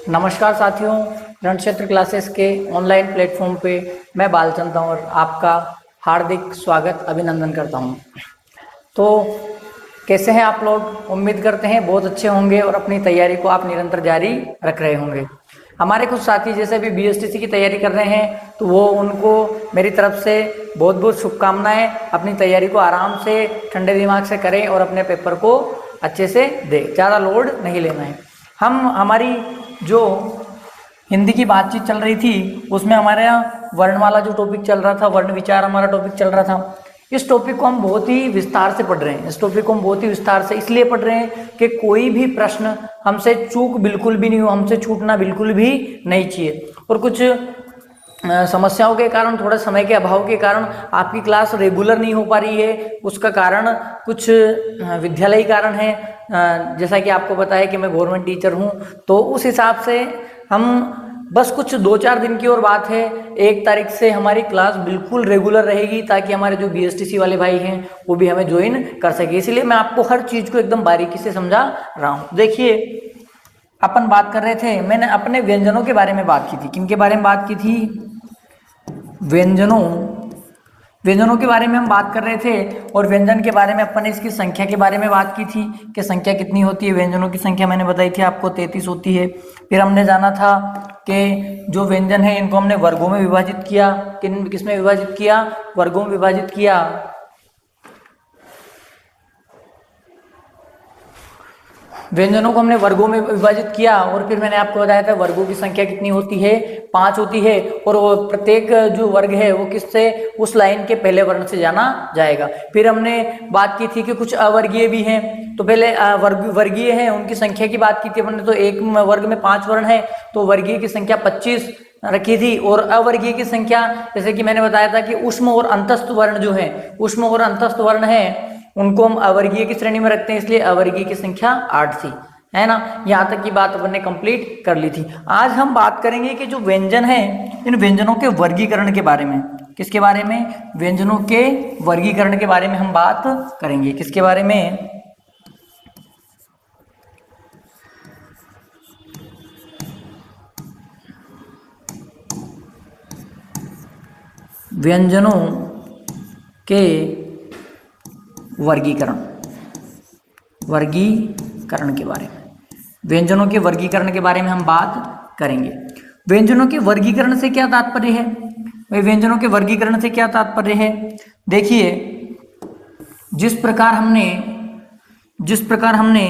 नमस्कार साथियों, रणक्षेत्र क्लासेस के ऑनलाइन प्लेटफॉर्म पे मैं बालचंद और आपका हार्दिक स्वागत अभिनंदन करता हूं। तो कैसे हैं आप लोग? उम्मीद करते हैं बहुत अच्छे होंगे और अपनी तैयारी को आप निरंतर जारी रख रहे होंगे। हमारे कुछ साथी जैसे भी बीएसटीसी की तैयारी कर रहे हैं तो वो उनको मेरी तरफ से बहुत बहुत शुभकामनाएं। अपनी तैयारी को आराम से ठंडे दिमाग से करें और अपने पेपर को अच्छे से दें, ज़्यादा लोड नहीं लेना है। हमारी जो हिंदी की बातचीत चल रही थी उसमें हमारे यहाँ वर्णमाला जो टॉपिक चल रहा था, वर्ण विचार हमारा टॉपिक चल रहा था। इस टॉपिक को हम बहुत ही विस्तार से पढ़ रहे हैं। इस टॉपिक को हम बहुत ही विस्तार से इसलिए पढ़ रहे हैं कि कोई भी प्रश्न हमसे चूक बिल्कुल भी नहीं हो, हमसे छूटना बिल्कुल भी नहीं चाहिए। और कुछ समस्याओं के कारण, थोड़ा समय के अभाव के कारण आपकी क्लास रेगुलर नहीं हो पा रही है। उसका कारण कुछ विद्यालयी कारण है। जैसा कि आपको पता है कि मैं गवर्नमेंट टीचर हूं, तो उस हिसाब से हम बस कुछ 2-4 दिन की और बात है, 1 तारीख से हमारी क्लास बिल्कुल रेगुलर रहेगी ताकि हमारे जो बीएसटीसी वाले भाई हैं वो भी हमें ज्वाइन कर सके। इसलिए मैं आपको हर चीज़ को एकदम बारीकी से समझा रहा हूँ। देखिए, अपन बात कर रहे थे, मैंने अपने व्यंजनों के बारे में बात की थी। किन के बारे में बात की थी? व्यंजनों के बारे में हम बात कर रहे थे। और व्यंजन के बारे में अपन ने इसकी संख्या के बारे में बात की थी कि संख्या कितनी होती है। व्यंजनों की संख्या मैंने बताई थी आपको 33 होती है। फिर हमने जाना था कि जो व्यंजन है इनको हमने वर्गों में विभाजित किया। किसमें विभाजित किया? वर्गों में विभाजित किया। व्यंजनों को हमने वर्गों में विभाजित किया और फिर मैंने आपको बताया था वर्गों की संख्या कितनी होती है? 5 होती है। और वो प्रत्येक जो वर्ग है वो किससे? उस लाइन के पहले वर्ण से जाना जाएगा। फिर हमने बात की थी कि कुछ अवर्गीय भी हैं। तो पहले वर्गीय हैं उनकी संख्या की बात की थी हमने। तो एक वर्ग में 5 वर्ण है तो वर्गीय की संख्या 25 रखी थी। और अवर्गीय की संख्या, जैसे कि मैंने बताया था कि उष्म और अंतस्थ वर्ण जो है, उष्म और अंतस्थ वर्ण है, उनको हम अवर्गीय की श्रेणी में रखते हैं, इसलिए अवर्गीय की संख्या 8 थी, है ना। यहाँ तक की बात अपन ने कंप्लीट कर ली थी। आज हम बात करेंगे कि जो व्यंजन है, इन व्यंजनों के वर्गीकरण के बारे में। किसके बारे में? व्यंजनों के वर्गीकरण के बारे में हम बात करेंगे। किसके बारे में? व्यंजनों के वर्गीकरण के बारे में। व्यंजनों के वर्गीकरण के बारे में हम बात करेंगे। व्यंजनों के वर्गीकरण से क्या तात्पर्य है? भाई, व्यंजनों के वर्गीकरण से क्या तात्पर्य है? देखिए, जिस प्रकार हमने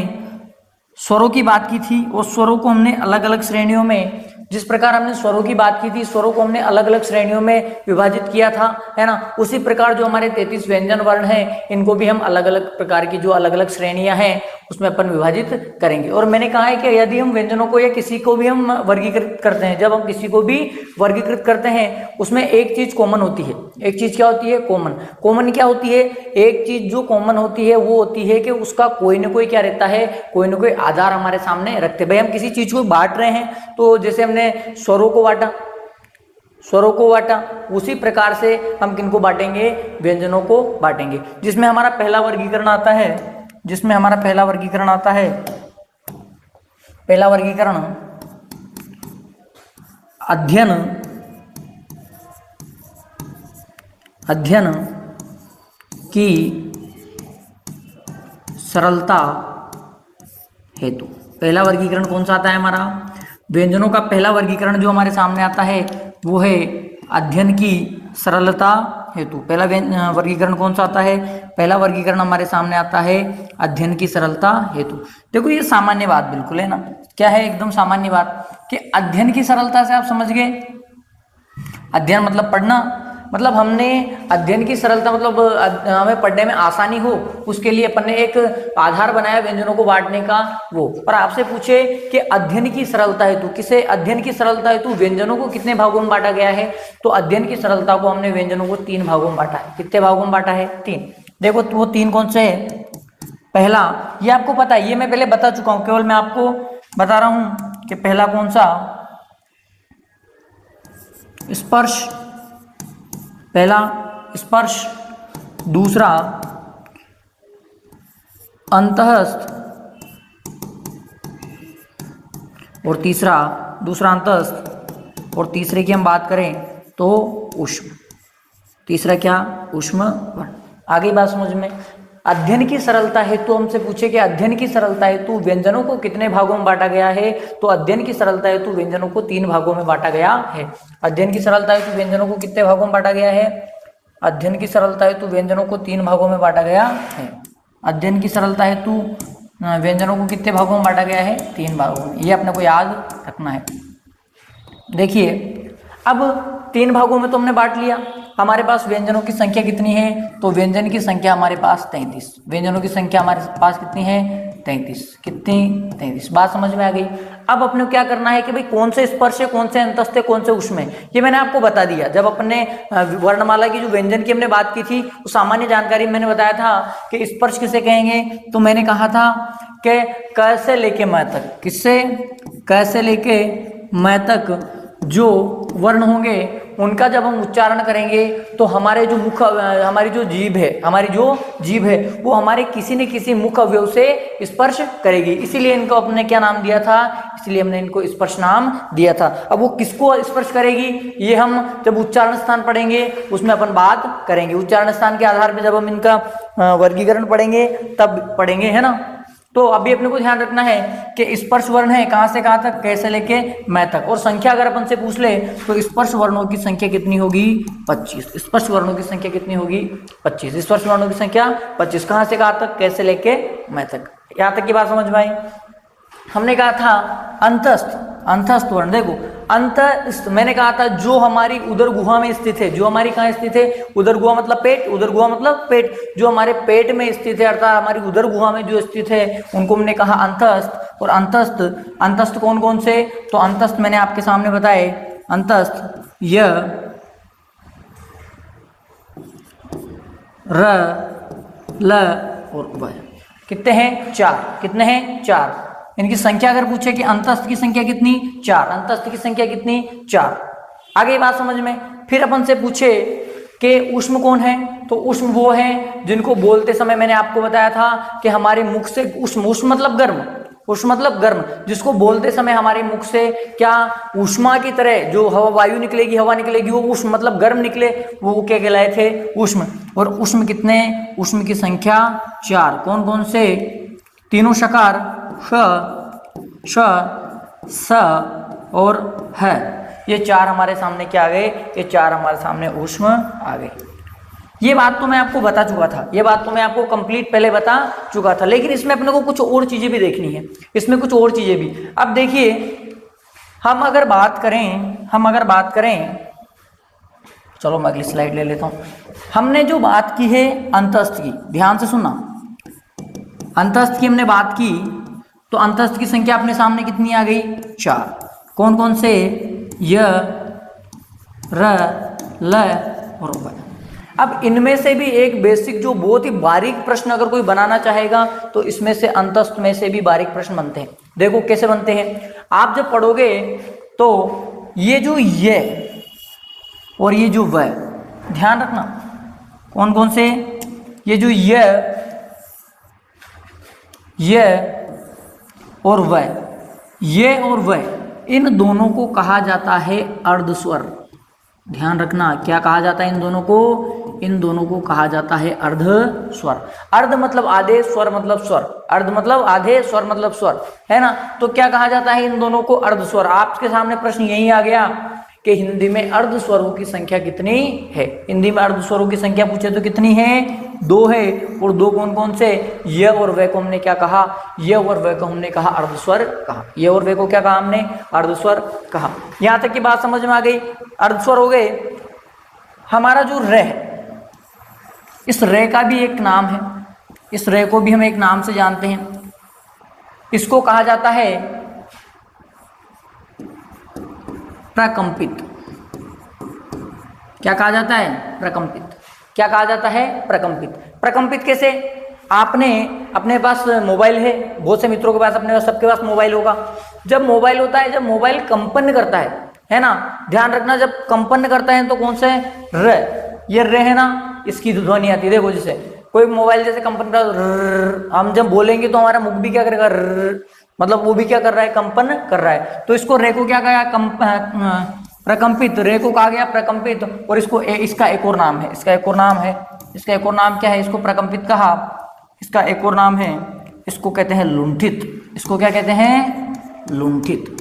स्वरों की बात की थी, उस स्वरों को हमने अलग अलग श्रेणियों में, जिस प्रकार हमने स्वरों की बात की थी, स्वरों को हमने अलग अलग श्रेणियों में विभाजित किया था, है ना। उसी प्रकार जो हमारे 33 व्यंजन वर्ण हैं, इनको भी हम अलग अलग प्रकार की जो अलग अलग श्रेणियां हैं उसमें अपन विभाजित करेंगे। और मैंने कहा है कि यदि हम व्यंजनों को या किसी को भी हम वर्गीकृत करते हैं, जब हम किसी को भी वर्गीकृत करते हैं उसमें एक चीज कॉमन होती है। एक चीज क्या होती है? कॉमन क्या होती है? एक चीज जो कॉमन होती है वो होती है कि उसका कोई ना कोई क्या रहता है, कोई ना कोई आधार हमारे सामने रखते। भाई, हम किसी चीज को बांट रहे हैं, तो जैसे हमने स्वरों को बांटा, उसी प्रकार से हम किनको बांटेंगे? व्यंजनों को बांटेंगे। जिसमें हमारा पहला वर्गीकरण आता है, पहला वर्गीकरण अध्ययन की सरलता हेतु। पहला वर्गीकरण कौन सा आता है हमारा? व्यंजनों का पहला वर्गीकरण जो हमारे सामने आता है वो है अध्ययन की सरलता हेतु। पहला वर्गीकरण कौन सा आता है? पहला वर्गीकरण हमारे सामने आता है अध्ययन की सरलता हेतु। देखो, ये सामान्य बात बिल्कुल है ना। क्या है? एकदम सामान्य बात कि अध्ययन की सरलता से आप समझ गए। अध्ययन मतलब पढ़ना, मतलब हमने अध्ययन की सरलता मतलब हमें पढ़ने में आसानी हो, उसके लिए अपन ने एक आधार बनाया व्यंजनों को बांटने का वो। और आपसे पूछे कि अध्ययन की सरलता हेतु, किसे अध्ययन की सरलता हेतु व्यंजनों को कितने भागों में बांटा गया है? तो अध्ययन की सरलता को हमने व्यंजनों को 3 भागों में बांटा है। कितने भागों में बांटा है? 3। देखो, तो वो 3 कौन से है? पहला, ये आपको पता है, ये मैं पहले बता चुका हूं, केवल मैं आपको बता रहा हूं कि पहला कौन सा? स्पर्श। पहला स्पर्श, दूसरा अंतःस्थ, और तीसरा दूसरा अंतस्थ, और तीसरे की हम बात करें तो ऊष्म। तीसरा क्या? ऊष्म वर्ण। आगे बात समझ में। अध्ययन की सरलता हेतु हमसे पूछे कि अध्ययन की सरलता हेतु व्यंजनों को कितने भागों में बांटा गया है, तो अध्ययन की सरलता हेतु व्यंजनों को 3 भागों में बांटा गया है। अध्ययन की सरलता हेतु व्यंजनों को कितने भागों में बांटा गया है? अध्ययन की सरलता हेतु व्यंजनों को 3 भागों में बांटा गया है। अध्ययन की सरलता हेतु व्यंजनों को कितने भागों में बांटा गया है? 3 भागों में। ये अपने को याद रखना है। देखिए अब 3 भागों में तो हमने बांट लिया। हमारे पास व्यंजनों की संख्या कितनी है? तो व्यंजन की संख्या हमारे पास 33। व्यंजनों की संख्या हमारे पास कितनी है? 33। कितनी? 33। बात समझ में आ गई। अब अपने को क्या करना है कि भाई कौन से स्पर्श है, कौन से अंतस्थ है, कौन से ऊष्म है, ये मैंने आपको बता दिया। जब अपने वर्णमाला की जो व्यंजन की हमने बात की थी, तो सामान्य जानकारी में मैंने बताया था कि स्पर्श किसे कहेंगे। तो मैंने कहा था कि क से लेके म तक, किससे? क से लेके म तक जो वर्ण होंगे उनका जब हम उच्चारण करेंगे तो हमारे जो मुख, हमारी जो जीभ है वो हमारे किसी न किसी मुख अवयव से स्पर्श करेगी। इसीलिए इनको अपने क्या नाम दिया था? इसलिए हमने इनको स्पर्श नाम दिया था। अब वो किसको स्पर्श करेगी, ये हम जब उच्चारण स्थान पढ़ेंगे उसमें अपन बात करेंगे। उच्चारण स्थान के आधार पर जब हम इनका वर्गीकरण पढ़ेंगे तब पढ़ेंगे, है ना। तो अभी अपने को ध्यान रखना है कि स्पर्श वर्ण है कहां से कहां तक? कैसे लेके मैं तक। और संख्या अगर अपन से पूछ ले तो स्पर्श वर्णों की संख्या कितनी होगी? 25। स्पर्श वर्णों की संख्या कितनी होगी? 25। स्पर्श वर्णों की संख्या 25। कहां से कहां तक? कैसे लेके मैं तक। यहां तक की बात समझ में आई। हमने कहा था अंतस्थ वर्ण। देखो अंतस्थ मैंने कहा था जो हमारी उदर गुहा में स्थित है। जो हमारी कहाँ स्थित है? उदर गुहा मतलब पेट। उदर गुहा मतलब पेट। जो हमारे पेट में स्थित है अर्थात हमारी उदर गुहा में जो स्थित है उनको हमने कहा अंतस्थ। और अंतस्थ कौन कौन से? तो अंतस्थ मैंने आपके सामने बताए। अंतस्थ य, र, ल और व। कितने हैं? 4। कितने हैं? 4। इनकी संख्या अगर पूछे कि अंतस्थ की संख्या कितनी? 4। अंतस्थ की संख्या कितनी? 4। आगे बात समझ में। फिर अपन से पूछे कि ऊष्म कौन है, तो ऊष्म वो है जिनको बोलते समय मैंने आपको बताया था कि हमारे मुख से ऊष्म मतलब गर्म, ऊष्म मतलब गर्म, जिसको बोलते समय हमारे मुख से क्या ऊष्मा की तरह जो हवा वायु निकलेगी, हवा निकलेगी, वो ऊष्म मतलब गर्म निकले, वो क्या कहलाए थे? ऊष्म। और ऊष्म कितने? ऊष्म की संख्या 4। कौन कौन से? तीनों शकार श, श, स और ह। ये 4 हमारे सामने क्या आ गए? ये 4 हमारे सामने ऊष्म आ गए। ये बात तो मैं आपको बता चुका था, ये बात तो मैं आपको कंप्लीट पहले बता चुका था, लेकिन इसमें अपने को कुछ और चीजें भी देखनी है। इसमें कुछ और चीजें भी। अब देखिए हम अगर बात करें, चलो मैं अगली स्लाइड ले लेता हूं। हमने जो बात की है अंतस्थ की, ध्यान से सुनना। अंतस्थ की हमने बात की तो अंतस्थ की संख्या अपने सामने कितनी आ गई? 4। कौन कौन से? य, र, ल और व। अब इनमें से भी एक बेसिक जो बहुत ही बारीक प्रश्न अगर कोई बनाना चाहेगा तो इसमें से अंतस्थ में से भी बारीक प्रश्न बनते हैं। देखो कैसे बनते हैं। आप जब पढ़ोगे तो ये जो ये और ये जो व, ध्यान रखना कौन कौन से? ये जो ये और वह, इन दोनों को कहा जाता है अर्धस्वर। ध्यान रखना क्या कहा जाता है इन दोनों को? इन दोनों को कहा जाता है अर्धस्वर। अर्ध मतलब आधे, स्वर मतलब स्वर। अर्ध मतलब आधे, स्वर मतलब स्वर, है ना। तो क्या कहा जाता है इन दोनों को? अर्धस्वर। आपके सामने प्रश्न यही आ गया कि हिंदी में अर्धस्वरों की संख्या कितनी है। हिंदी में अर्धस्वरों की संख्या पूछे तो कितनी है? 2 है। और 2 कौन कौन से? य और व को हमने क्या कहा? य और व को हमने कहा अर्धस्वर कहा। य और व को क्या कहा हमने? अर्धस्वर कहा। यहां तक की बात समझ में आ गई। अर्धस्वर हो गए। हमारा जो र है, इस र का भी एक नाम है। इस र को भी हम एक नाम से जानते हैं। इसको कहा जाता है प्रकंपित। क्या कहा जाता है? प्रकंपित। क्या कहा जाता है? प्रकंपित। प्रकंपित कैसे? आपने अपने पास मोबाइल है, बहुत से मित्रों के पास, अपने पास सबके पास मोबाइल होगा। जब मोबाइल होता है, जब मोबाइल कंपन करता है ना, ध्यान रखना जब कंपन करता है तो कौन सा है? र। ये र है ना, इसकी ध्वनि आती है। देखो जैसे कोई मोबाइल जैसे कंपन कर, हम जब बोलेंगे तो हमारा मुख भी क्या करेगा? मतलब वो भी क्या कर रहा है, कंपन कर रहा है। तो इसको रे को क्या कहा, प्रकंपित, रे को कहा गया प्रकंपित। और इसको इसका एक और नाम है, इसका एक और नाम है, इसका एक और नाम क्या है, इसको प्रकंपित कहा, इसका एक और नाम है, इसको कहते हैं लुंठित। इसको क्या कहते हैं, लुंठित।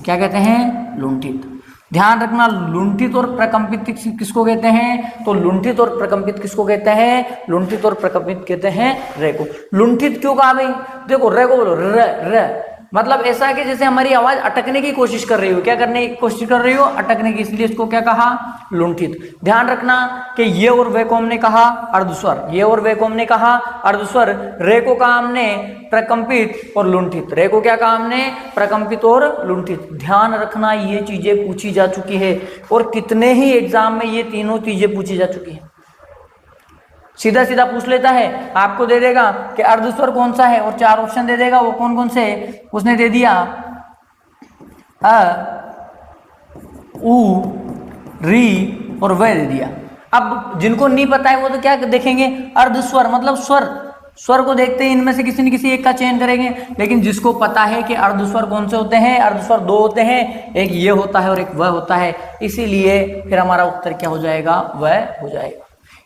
क्या कहते हैं, लुंठित। ध्यान रखना, लुंठित और प्रकंपित किसको कहते हैं, तो लुंठित और प्रकंपित किसको कहते हैं, लुंठित और प्रकंपित कहते हैं रे को। लुंठित क्यों कहा भाई, देखो रे को बोलो, र र, मतलब ऐसा है कि जैसे हमारी आवाज अटकने की कोशिश कर रही हो, क्या करने की कोशिश कर रही हो, अटकने की, इसलिए इसको क्या कहा, लुंठित। ध्यान रखना कि ये और वे को हमने कहा अर्धस्वर, ये और वे को हमने कहा अर्धस्वर, रे को कहा हमने प्रकंपित और लुंठित, रे को क्या कहा हमने, प्रकंपित और लुंठित। ध्यान रखना ये चीजें पूछी जा चुकी है और कितने ही एग्जाम में ये तीनों चीजें पूछी जा चुकी है। सीधा सीधा पूछ लेता है, आपको दे देगा कि अर्धस्वर कौन सा है और 4 ऑप्शन दे देगा, वो कौन कौन से, उसने दे दिया अ, उ, री और व दे दिया। अब जिनको नहीं पता है वो तो क्या देखेंगे, अर्धस्वर मतलब स्वर, स्वर को देखते ही इनमें से किसी न किसी एक का चयन करेंगे। लेकिन जिसको पता है कि अर्धस्वर कौन से होते हैं, अर्धस्वर 2 होते हैं, एक ये होता है और एक वह होता है, इसीलिए फिर हमारा उत्तर क्या हो जाएगा, वह हो जाएगा।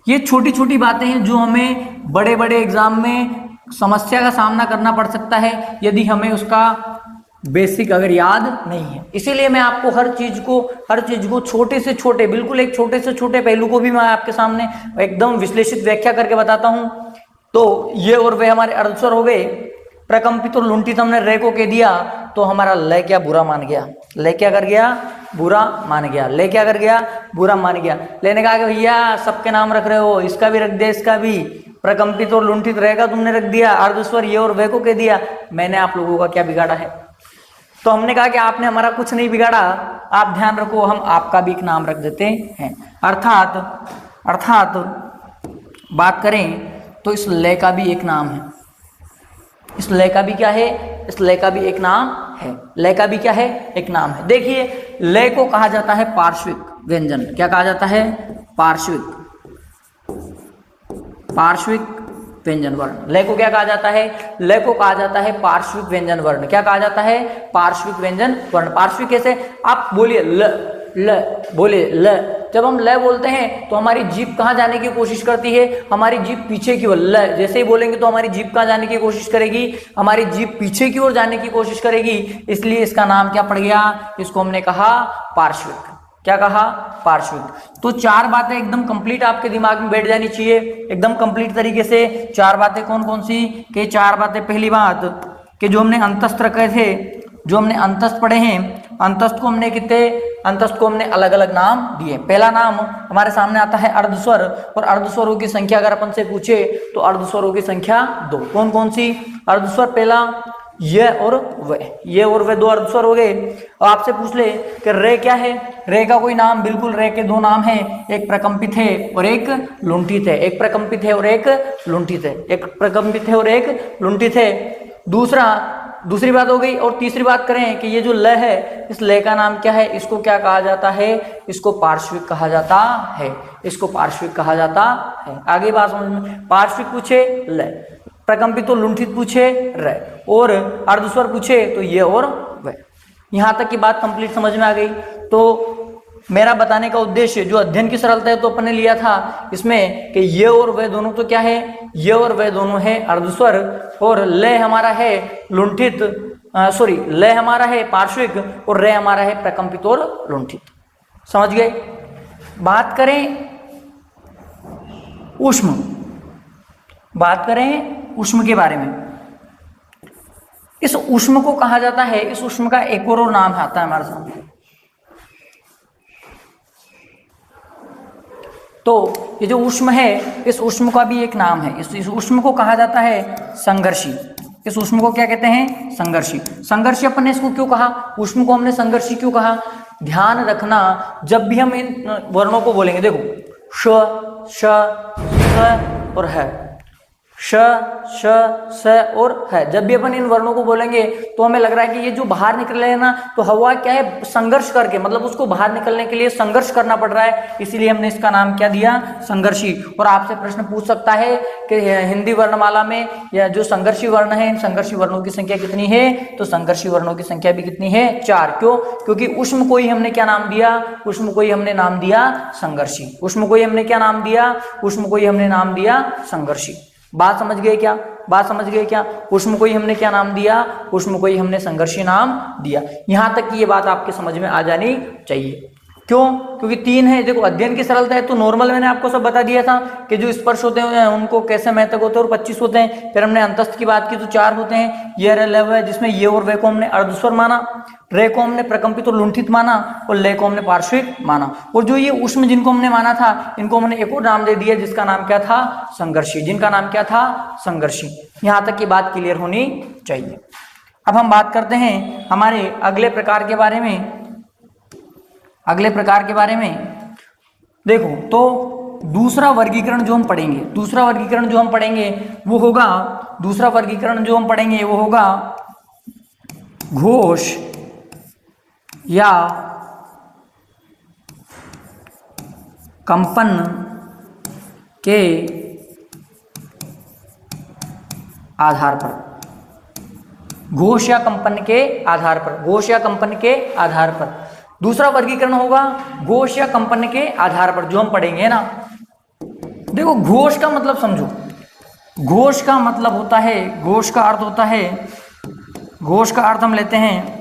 ये छोटी छोटी बातें हैं जो हमें बड़े बड़े एग्जाम में समस्या का सामना करना पड़ सकता है यदि हमें उसका बेसिक अगर याद नहीं है। इसीलिए मैं आपको हर चीज को छोटे से छोटे, बिल्कुल एक छोटे से छोटे पहलू को भी मैं आपके सामने एकदम विश्लेषित व्याख्या करके बताता हूं। तो ये और वे हमारे अर्धस्वर हो गए, प्रकंपित और लुंठित हमने रे को कह दिया, तो हमारा लय क्या बुरा मान गया, लय क्या कर गया, बुरा मान गया, ले क्या कर गया, बुरा मान गया। लेने कहा कि भैया सबके नाम रख रहे हो, इसका भी रख दिया, इसका भी, प्रकंपित और लुंठित रहेगा तुमने रख दिया, अर्धस्वर ये और वे को कह दिया, मैंने आप लोगों का क्या बिगाड़ा है। तो हमने कहा कि आपने हमारा कुछ नहीं बिगाड़ा, आप ध्यान रखो, हम आपका भी एक नाम रख देते हैं। अर्थात बात करें तो इस लय का भी एक नाम है, इस लय का भी क्या है, इस लय का भी एक नाम है, लय का भी क्या है, एक नाम है। देखिए लय को कहा जाता है पार्श्विक व्यंजन, क्या कहा जाता है, पार्श्विक व्यंजन वर्ण। लय को क्या कहा जाता है, लय को कहा जाता है पार्श्विक व्यंजन वर्ण। क्या कहा जाता है, पार्श्विक व्यंजन वर्ण। पार्श्विक कैसे, आप बोलिए ल, ल बोलिए ल, जब हम ल बोलते हैं तो हमारी जीभ कहाँ जाने की कोशिश करती है, हमारी जीभ पीछे की ओर, ल जैसे ही बोलेंगे तो हमारी जीभ कहाँ जाने की कोशिश करेगी, हमारी जीभ पीछे की ओर जाने की कोशिश करेगी, इसलिए इसका नाम क्या पड़ गया, इसको हमने कहा पार्श्विक। क्या कहा, पार्श्विक। तो 4 बातें एकदम कंप्लीट आपके दिमाग में बैठ जानी चाहिए, एकदम कंप्लीट तरीके से। 4 बातें कौन कौन सी, कि 4 बातें, पहली बात कि जो हमने अंतस्थ रखे थे, जो हमने अंतस्थ पढ़े हैं, अंतस्थ को हमने कितने, अंतस्थ को हमने अलग अलग नाम दिए। पहला नाम हमारे सामने आता है अर्धस्वर, और अर्धस्वरों की संख्या अगर अपन से पूछे तो अर्धस्वरों की संख्या 2। कौन कौन सी, अर्धस्वर पहला ये और वे, ये और वे 2 अर्धस्वर हो गए। और आपसे पूछ ले कि रे क्या है, रे का कोई नाम, बिल्कुल रे के 2 नाम हैं, एक प्रकंपित है और एक लुंठित है, एक प्रकंपित है और एक लुंठित है, एक प्रकंपित है और एक लुंठित है। दूसरी बात हो गई। और तीसरी बात करें कि ये जो लय है, इस लय का नाम क्या है, इसको क्या कहा जाता है, इसको पार्श्विक कहा जाता है, इसको पार्श्विक कहा जाता है। आगे बात समझ में, पार्श्विक पूछे लय, प्रकंपित और लुंठित पूछे रे, और अर्धस्वर पूछे तो ये और वे। यहां तक की बात कंप्लीट समझ में आ गई। तो मेरा बताने का उद्देश्य, जो अध्ययन की सरलता है तो अपन ने लिया था इसमें कि ये और वे दोनों तो क्या है, ये और वे दोनों है अर्धस्वर, और लय हमारा है लुंठित, लय हमारा है पार्श्विक, और रे हमारा है प्रकंपित और लुंठित। समझ गए। बात करें ऊष्म, बात करें ऊष्म के बारे में। इस ऊष्म को कहा जाता है, इस ऊष्म का एक और नाम आता है हमारे सामने। तो ये जो ऊष्म है, इस ऊष्म का भी एक नाम है, इस ऊष्म को कहा जाता है संघर्षी। इस ऊष्म को क्या कहते हैं, संघर्षी। संघर्षी अपन ने इसको क्यों कहा, ऊष्म को हमने संघर्षी क्यों कहा, ध्यान रखना जब भी हम इन वर्णों को बोलेंगे, देखो श, श, स और ह, श, श, स और है। जब भी अपन इन वर्णों को बोलेंगे तो हमें लग रहा है कि ये जो बाहर निकल रहे हैं ना, तो हवा क्या है, संघर्ष करके, मतलब उसको बाहर निकलने के लिए संघर्ष करना पड़ रहा है, इसीलिए हमने इसका नाम क्या दिया, संघर्षी। और आपसे प्रश्न पूछ सकता है कि हिंदी वर्णमाला में या जो संघर्षी वर्ण है, इन संघर्षी वर्णों की संख्या कितनी है, तो संघर्षी वर्णों की संख्या भी कितनी है, 4। क्यों? क्योंकि ऊष्म को ही हमने क्या नाम दिया, ऊष्म को ही हमने नाम दिया संघर्षी। ऊष्म को ही हमने क्या नाम दिया, ऊष्म को ही हमने नाम दिया संघर्षी। बात समझ गए क्या? बात समझ गए क्या? ऊष्म को ही हमने क्या नाम दिया, ऊष्म को ही हमने संघर्षी नाम दिया। यहां तक की ये बात आपके समझ में आ जानी चाहिए। क्यों? क्योंकि 3 है। देखो, अध्ययन की सरलता है तो नॉर्मल मैंने आपको सब बता दिया था कि जो स्पर्श होते हैं उनको कैसे महत्व होते हैं, और 25 होते हैं। फिर हमने अंतस्थ की बात की तो 4 होते हैं। ये लव है, जिसमें ये और वे को हमने अर्धस्वर माना, रे को हमने प्रकंपित और लुंठित माना, और ले को हमने पार्श्विक माना। और जो ये ऊष्म जिनको हमने माना था, इनको हमने एक और नाम दे दिया, जिसका नाम क्या था, संघर्षी। जिनका नाम क्या था, संघर्षी। यहां तक की बात क्लियर होनी चाहिए। अब हम बात करते हैं हमारे अगले प्रकार के बारे में। अगले प्रकार के बारे में देखो, तो दूसरा वर्गीकरण जो हम पढ़ेंगे, दूसरा वर्गीकरण जो हम पढ़ेंगे वो होगा, दूसरा वर्गीकरण जो हम पढ़ेंगे वो होगा घोष या कंपन के आधार पर। घोष या कंपन के आधार पर, घोष या कंपन के आधार पर दूसरा वर्गीकरण होगा घोष या कंपन के आधार पर, जो हम पढ़ेंगे ना। देखो, घोष का मतलब समझो। घोष का मतलब होता है, घोष का अर्थ होता है, घोष का अर्थ हम लेते हैं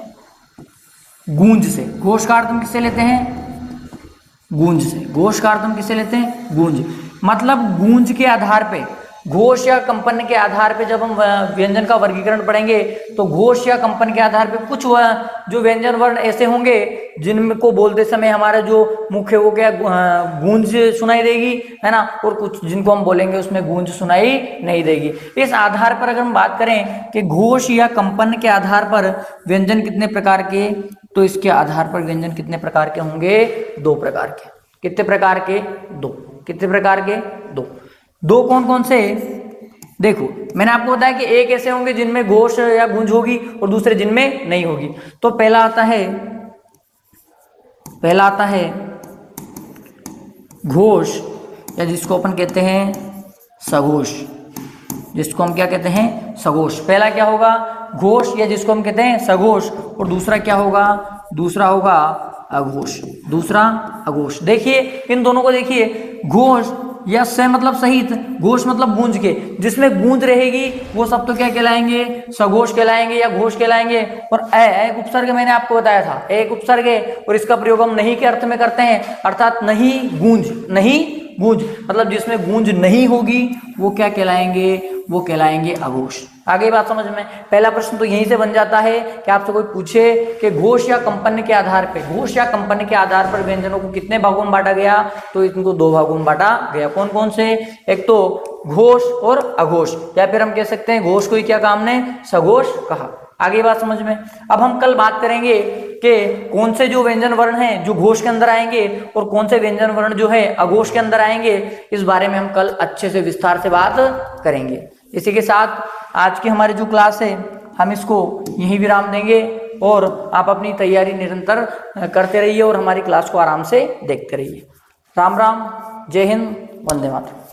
गूंज से। घोष का अर्थ हम किससे लेते हैं, गूंज से। घोष का अर्थ हम किससे लेते हैं, गूंज। मतलब गूंज के आधार पे, घोष या कंपन के आधार पे जब हम व्यंजन का वर्गीकरण पढ़ेंगे तो घोष या कंपन के आधार पे कुछ जो व्यंजन वर्ण ऐसे होंगे जिनको बोलते समय हमारा जो मुख है वो क्या, गूंज सुनाई देगी, है ना, और कुछ जिनको हम बोलेंगे उसमें गूंज सुनाई नहीं देगी। इस आधार पर अगर हम बात करें कि घोष या कंपन के आधार पर व्यंजन कितने प्रकार के, तो इसके आधार पर व्यंजन कितने प्रकार के होंगे, 2 प्रकार के। कितने प्रकार के, 2। कितने प्रकार के, 2। 2 कौन कौन से? देखो, मैंने आपको बताया कि एक ऐसे होंगे जिनमें घोष या गूंज होगी और दूसरे जिनमें नहीं होगी। तो पहला आता है घोष, या जिसको अपन कहते हैं सघोष, जिसको हम क्या कहते हैं, सघोष। पहला क्या होगा, घोष, या जिसको हम कहते हैं सघोष, और दूसरा क्या होगा, दूसरा होगा अघोष। दूसरा अघोष। देखिए इन दोनों को, देखिए घोष या से मतलब सहित, घोष मतलब गूंज के, जिसमें गूंज रहेगी वो सब तो क्या कहलाएंगे, सघोष कहलाएंगे या घोष कहलाएंगे। और एक उपसर्ग मैंने आपको बताया था, एक उपसर्ग है, और इसका प्रयोग हम नहीं के अर्थ में करते हैं, अर्थात नहीं गूंज, नहीं गूंज मतलब जिसमें गूंज नहीं होगी वो क्या कहलाएंगे, वो कहलाएंगे अघोष। आगे बात समझ में? पहला प्रश्न तो यहीं से बन जाता है कि आपसे कोई पूछे कि घोष या कंपन के आधार पे, घोष या कंपन के आधार पर व्यंजनों को कितने भागों में बांटा गया, तो इनको 2 भागों में बांटा गया। कौन कौन से? एक तो घोष और अघोष, या फिर हम कह सकते हैं घोष को ही क्या काम ने, सघोष कहा। आगे बात समझ में? अब हम कल बात करेंगे कि कौन से जो व्यंजन वर्ण हैं जो घोष के अंदर आएंगे और कौन से व्यंजन वर्ण जो है अघोष के अंदर आएंगे। इस बारे में हम कल अच्छे से विस्तार से बात करेंगे। इसी के साथ आज की हमारी जो क्लास है हम इसको यहीं विराम देंगे, और आप अपनी तैयारी निरंतर करते रहिए और हमारी क्लास को आराम से देखते रहिए। राम राम, जय हिंद, वंदे मातरम।